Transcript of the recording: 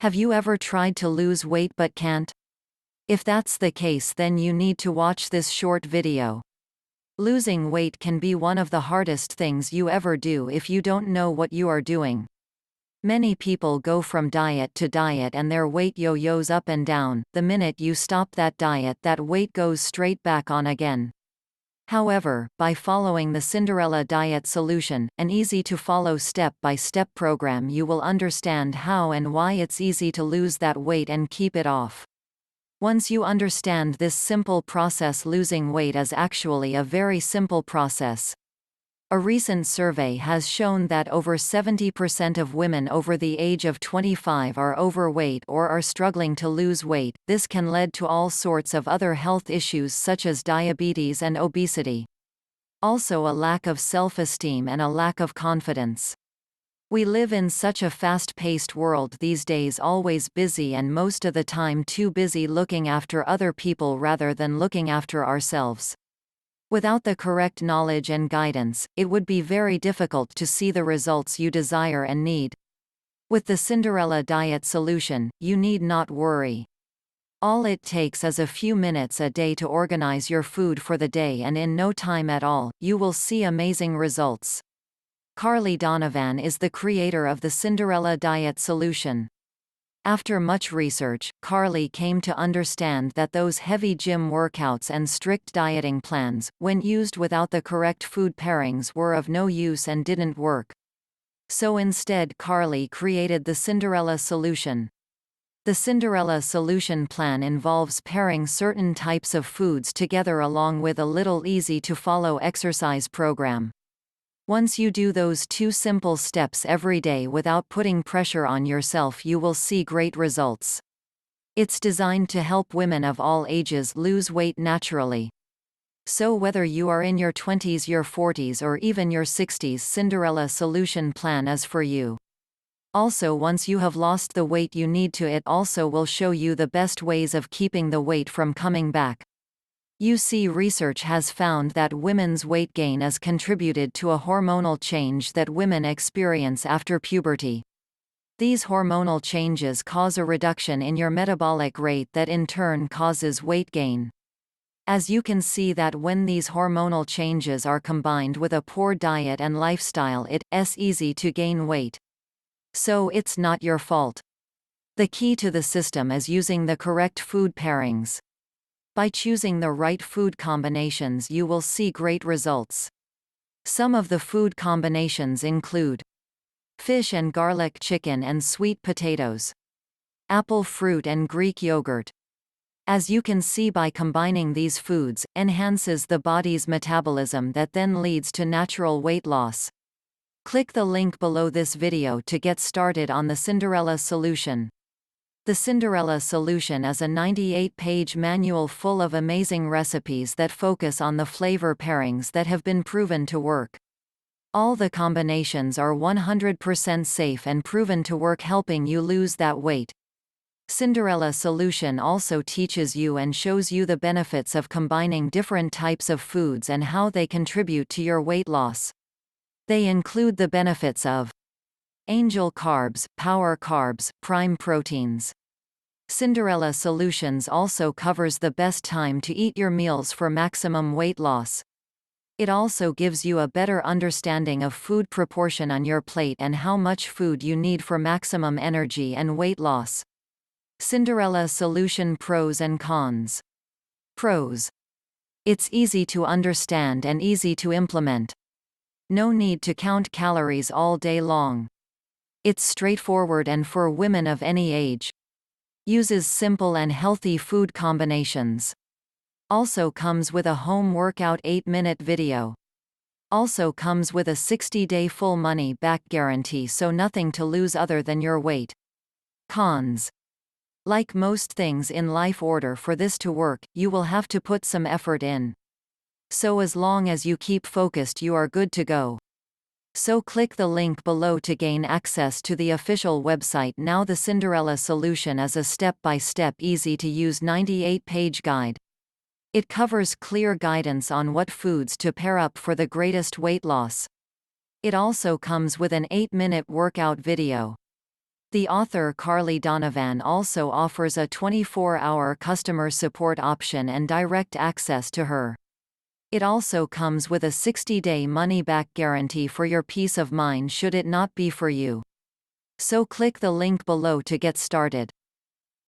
Have you ever tried to lose weight but can't? If that's the case, then you need to watch this short video. Losing weight can be one of the hardest things you ever do if you don't know what you are doing. Many people go from diet to diet and their weight yo-yos up and down. The minute you stop that diet, that weight goes straight back on again. However, by following the Cinderella Diet Solution, an easy-to-follow step-by-step program, you will understand how and why it's easy to lose that weight and keep it off. Once you understand this simple process, losing weight is actually a very simple process. A recent survey has shown that over 70% of women over the age of 25 are overweight or are struggling to lose weight. This can lead to all sorts of other health issues such as diabetes and obesity. Also, a lack of self-esteem and a lack of confidence. We live in such a fast-paced world these days, always busy and most of the time too busy looking after other people rather than looking after ourselves. Without the correct knowledge and guidance, it would be very difficult to see the results you desire and need. With the Cinderella Diet Solution, you need not worry. All it takes is a few minutes a day to organize your food for the day, and in no time at all, you will see amazing results. Carly Donovan is the creator of the Cinderella Diet Solution. After much research, Carly came to understand that those heavy gym workouts and strict dieting plans, when used without the correct food pairings, were of no use and didn't work. So instead, Carly created the Cinderella Solution. The Cinderella Solution plan involves pairing certain types of foods together along with a little easy-to-follow exercise program. Once you do those two simple steps every day without putting pressure on yourself, you will see great results. It's designed to help women of all ages lose weight naturally. So whether you are in your 20s, your 40s, or even your 60s, Cinderella Solution plan is for you. Also, once you have lost the weight you need to, it also will show you the best ways of keeping the weight from coming back. You see, research has found that women's weight gain is contributed to a hormonal change that women experience after puberty. These hormonal changes cause a reduction in your metabolic rate that in turn causes weight gain. As you can see that when these hormonal changes are combined with a poor diet and lifestyle, it's easy to gain weight. So it's not your fault. The key to the system is using the correct food pairings. By choosing the right food combinations, you will see great results. Some of the food combinations include fish and garlic, chicken and sweet potatoes, apple fruit and Greek yogurt. As you can see, by combining these foods, enhances the body's metabolism that then leads to natural weight loss. Click the link below this video to get started on the Cinderella Solution. The Cinderella Solution is a 98-page manual full of amazing recipes that focus on the flavor pairings that have been proven to work. All the combinations are 100% safe and proven to work, helping you lose that weight. Cinderella Solution also teaches you and shows you the benefits of combining different types of foods and how they contribute to your weight loss. They include the benefits of Angel Carbs, Power Carbs, Prime Proteins. Cinderella Solutions also covers the best time to eat your meals for maximum weight loss. It also gives you a better understanding of food proportion on your plate and how much food you need for maximum energy and weight loss. Cinderella Solution pros and cons. Pros. It's easy to understand and easy to implement. No need to count calories all day long. It's straightforward and for women of any age. Uses simple and healthy food combinations. Also comes with a home workout 8-minute video. Also comes with a 60-day full money-back guarantee, so nothing to lose other than your weight. Cons. Like most things in life, order for this to work, you will have to put some effort in. So as long as you keep focused, you are good to go. So click the link below to gain access to the official website now. The Cinderella Solution is a step-by-step, easy-to-use 98-page guide. It covers clear guidance on what foods to pair up for the greatest weight loss. It also comes with an 8-minute workout video. The author Carly Donovan also offers a 24-hour customer support option and direct access to her. It also comes with a 60-day money-back guarantee for your peace of mind should it not be for you. So click the link below to get started.